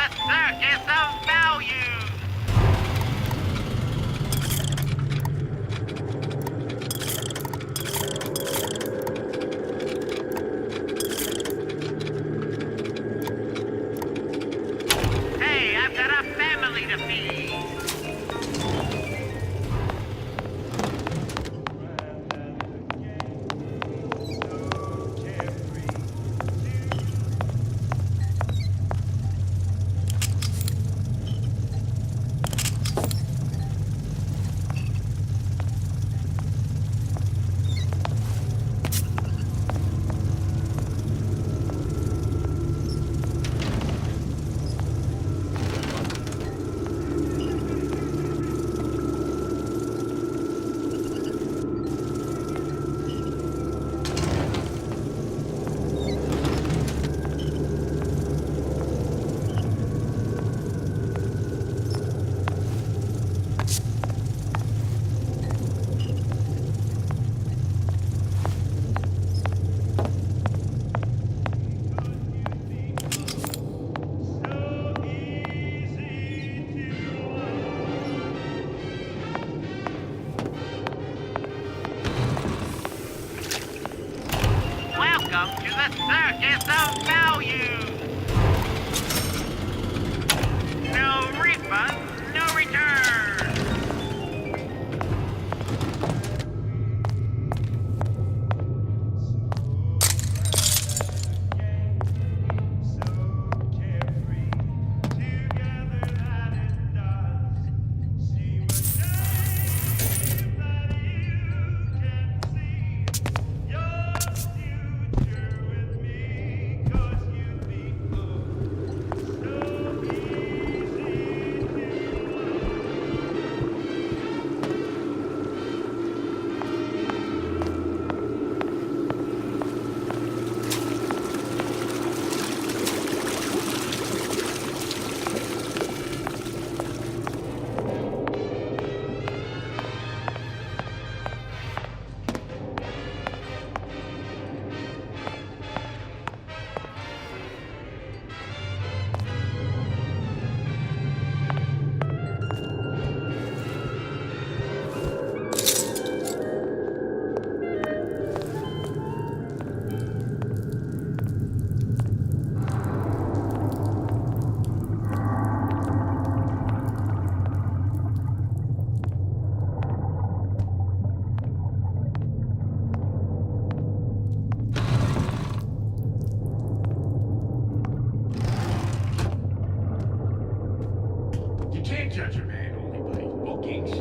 the circus of value! Hey, I've got a family to feed! Welcome to the circus of value! No refund, no return! Can't judge a man only by his bookings.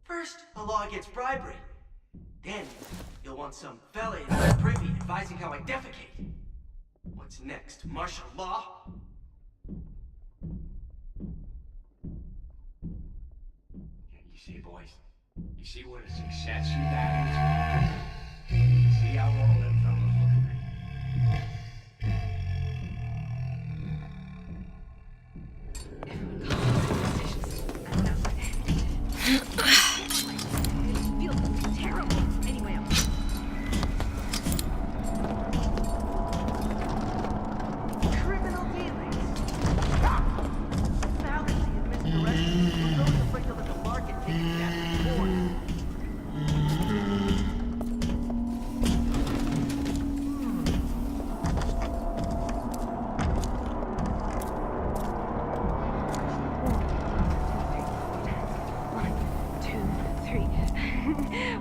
First, the law against bribery. Then, you'll want some fella in my privy advising how I defecate. What's next? Martial law? You see, boys? You see what a success that is? You see how all them fellas look at me?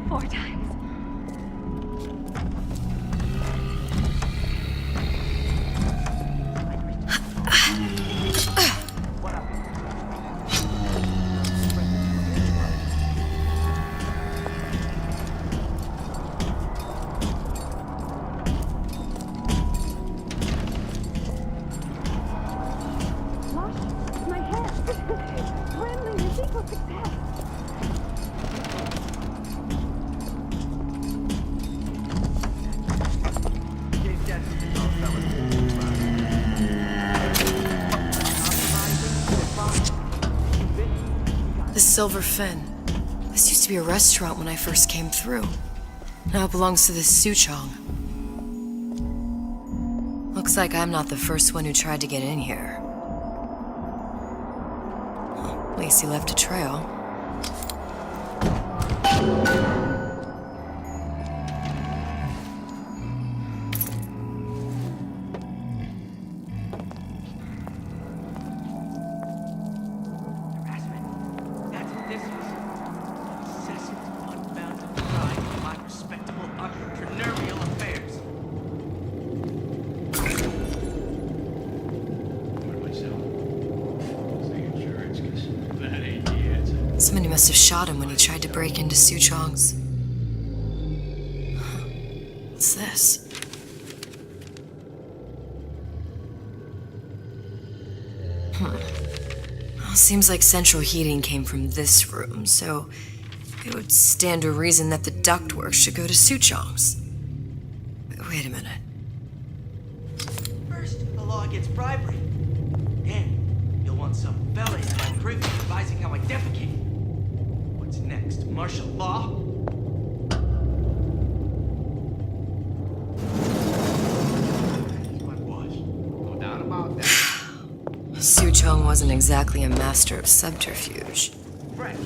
Four times. My head. Friendly is equal success. The silver fin. to be a restaurant when I first came through. Now it belongs to this Suchong. Looks like I'm not the first one who tried to get in here. Well, at least he left a trail. Somebody must have shot him when he tried to break into Suchong's. What's this? Well, seems like central heating came from this room, so it would stand to reason that the ductwork should go to Suchong's. Wait a minute. First, the law against bribery. Then, you'll want some fellas in my privy advising how I defecate. What's next? Martial law? What was? No doubt about that. Suchong wasn't exactly a master of subterfuge. Fresh.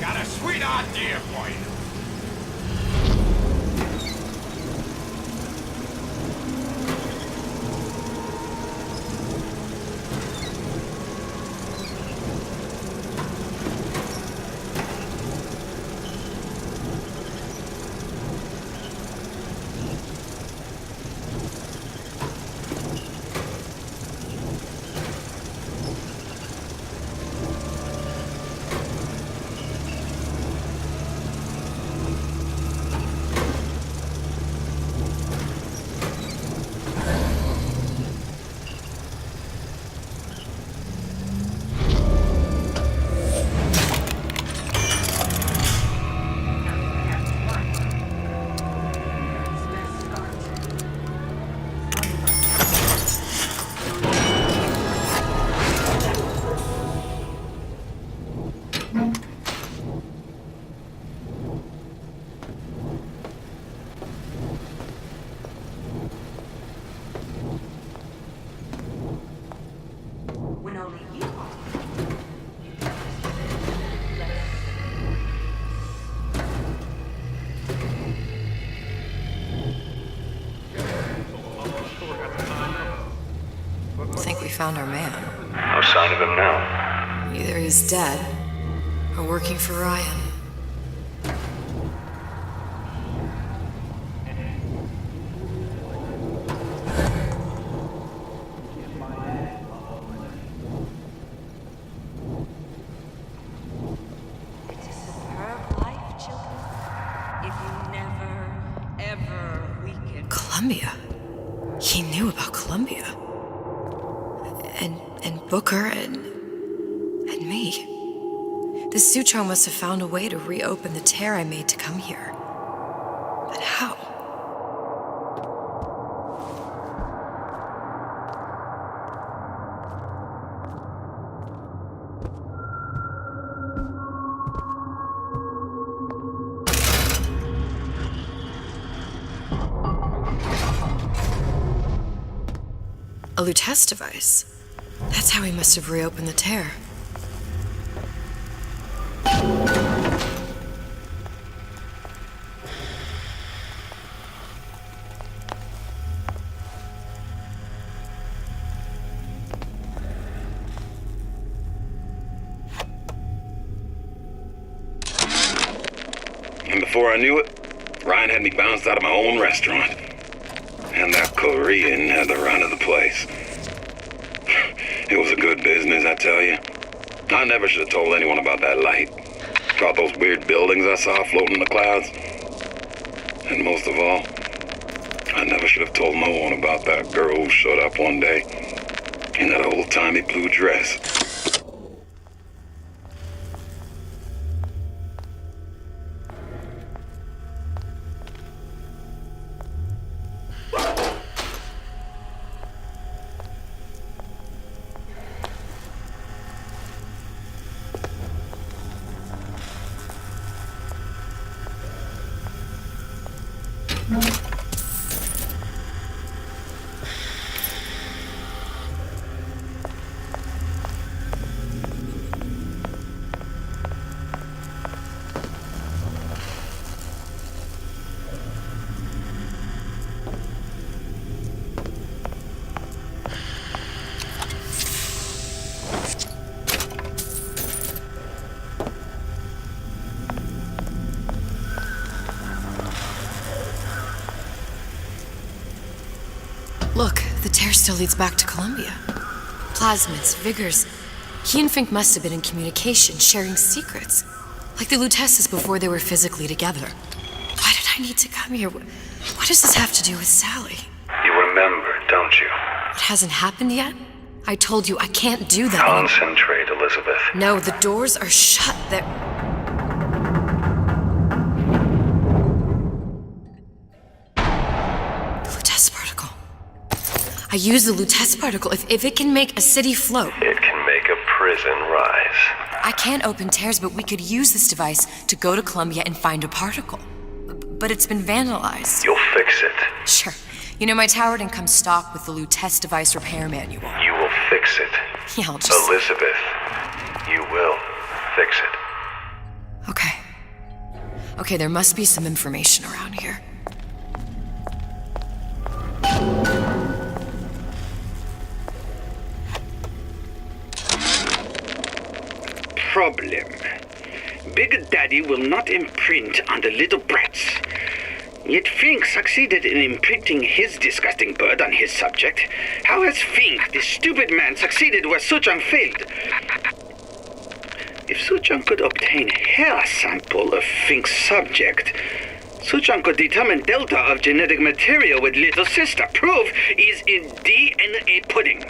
Got a sweet idea for you. When only you are. I think we found our man. No sign of him now. Either he's dead, or working for Ryan. It's a superb life, children. If you never, ever weaken. Columbia. He knew about Columbia. And Booker and me. This Suchong must have found a way to reopen the tear I made to come here. But how? A Lutece device. That's how he must have reopened the tear. And before I knew it, Ryan had me bounced out of my own restaurant. And that Korean had the run of the place. It was a good business, I tell you. I never should have told anyone about that light. About those weird buildings I saw floating in the clouds. And most of all, I never should have told no one about that girl who showed up one day in that old-timey blue dress. Look, the tear still leads back to Columbia. Plasmids, Vigors. He and Fink must have been in communication, sharing secrets. Like the Lutesses before they were physically together. Why did I need to come here? What does this have to do with Sally? You remember, don't you? It hasn't happened yet? I told you I can't do that. Concentrate, Elizabeth. No, the doors are shut. They're... I use the Lutece particle. If it can make a city float... It can make a prison rise. I can't open tears, but we could use this device to go to Columbia and find a particle. But it's been vandalized. You'll fix it. Sure. You know, my tower didn't come stock with the Lutece device repair manual. You will fix it. Yeah, I'll just... Elizabeth, you will fix it. Okay. Okay, there must be some information around here. Problem. Big Daddy will not imprint on the little brats. Yet Fink succeeded in imprinting his disgusting bird on his subject. How has Fink, this stupid man, succeeded where Suchong failed? If Suchong could obtain hair sample of Fink's subject, Suchong could determine delta of genetic material with little sister. Proof is in DNA pudding.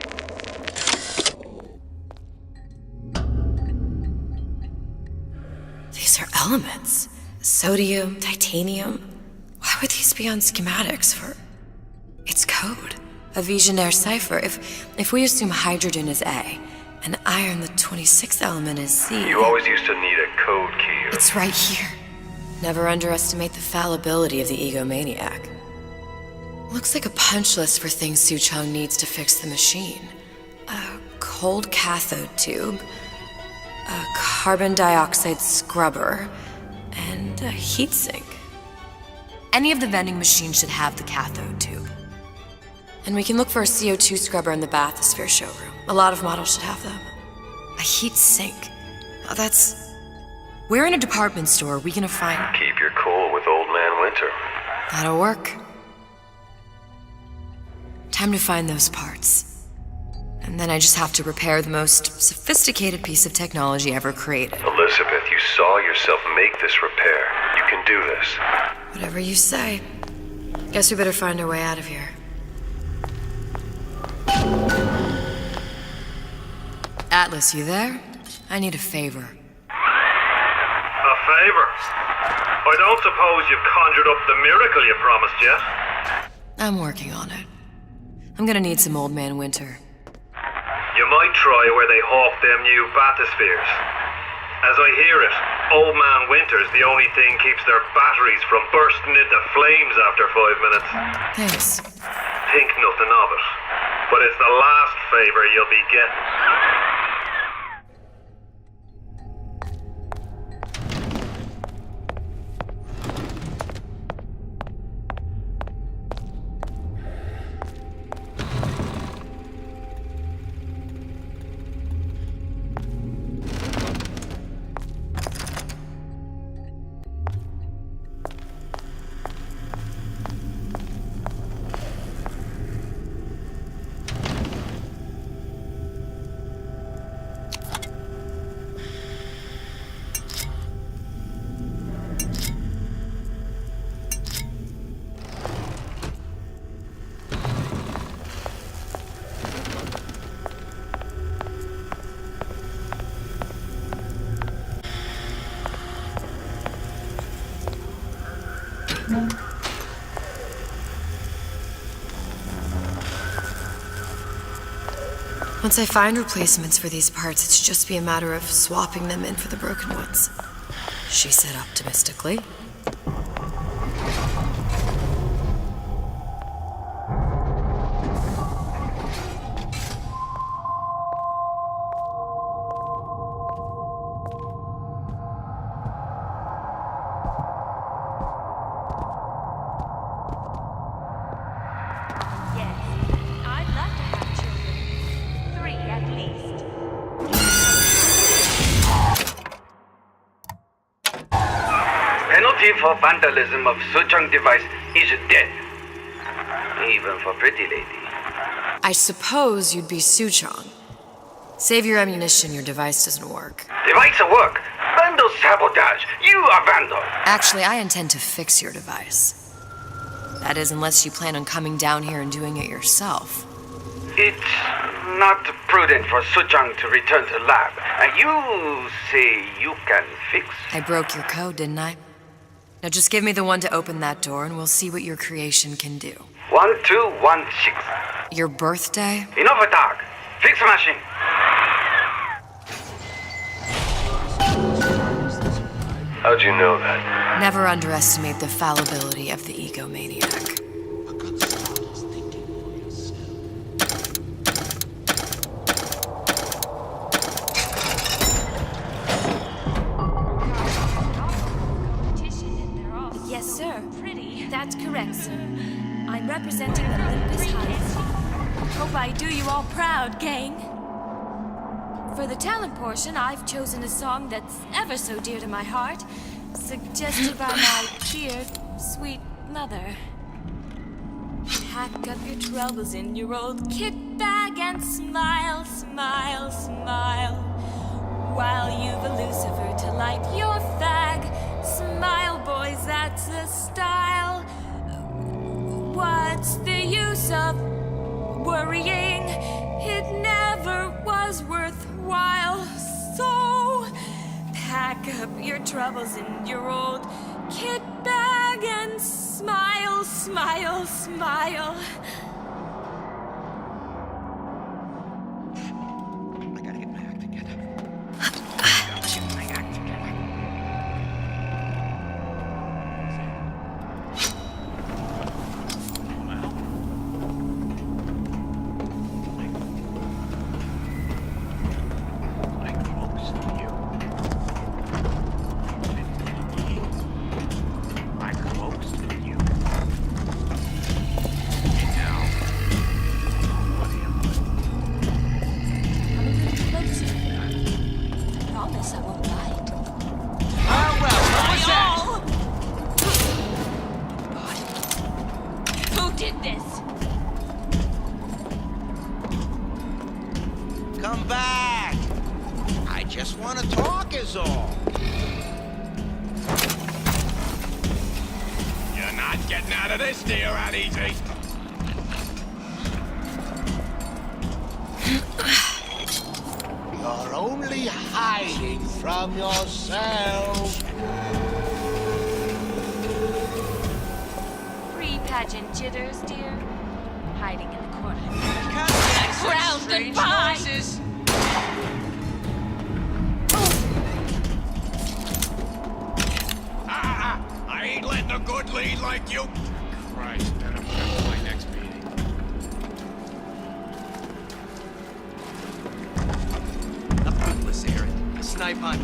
These are elements. Sodium, titanium. Why would these be on schematics for... It's code. A Visionaire cipher. If we assume hydrogen is A, and iron, the 26th element, is C... You always used to need a code key. It's right here. Never underestimate the fallibility of the egomaniac. Looks like a punch list for things Suchong needs to fix the machine. A cold cathode tube, a carbon dioxide scrubber, and a heatsink. Any of the vending machines should have the cathode tube. And we can look for a CO2 scrubber in the bathysphere showroom. A lot of models should have them. A heatsink. Oh, that's... Where in a department store are we gonna find... Keep your cool with Old Man Winter. That'll work. Time to find those parts. And then I just have to repair the most sophisticated piece of technology ever created. Elizabeth, you saw yourself make this repair. You can do this. Whatever you say. Guess we better find our way out of here. Atlas, you there? I need a favor. A favor? I don't suppose you've conjured up the miracle you promised yet? I'm working on it. I'm gonna need some Old Man Winter. You might try where they hawk them new bathyspheres. As I hear it, Old Man Winter's the only thing keeps their batteries from bursting into flames after 5 minutes. Thanks. Think nothing of it. But it's the last favor you'll be getting. Once I find replacements for these parts, it's just be a matter of swapping them in for the broken ones. She said optimistically. Yes, I'd love to have children. 3 at least. Penalty for vandalism of Suchong device is death. Even for pretty lady. I suppose you'd be Suchong. Save your ammunition, your device doesn't work. Device at work. Vandal sabotage. You are vandal. Actually, I intend to fix your device. That is, unless you plan on coming down here and doing it yourself. It's not prudent for Suchong to return to lab. You say you can fix? I broke your code, didn't I? Now just give me the one to open that door and we'll see what your creation can do. 1216. Your birthday? Enough attack. Fix machine. How'd you know that? Never underestimate the fallibility of the egomaniac. Yes, sir. Pretty. That's correct, sir. I'm representing the Olympus Heights. Hope I do you all proud, gang. For the talent portion, I've chosen a song that's ever so dear to my heart, suggested by my dear, sweet mother. Pack up your troubles in your old kit bag and smile, smile, smile. While you've a Lucifer to light your fag. Smile, boys, that's the style. What's the use of worrying? It never was worthwhile. So pack up your troubles in your old kit bag and smile, smile, smile. I gotta get my act together. Promise I won't bite. Who did this? Come back! I just want to talk is all. You're not getting out of this deal that easy. You're only hiding from yourself. Pre-pageant jitters, dear. Hiding in the corner. Grounded by. I ain't letting a good lead like you. Christ, better remember my next meeting. A fruitless errand. A snipe on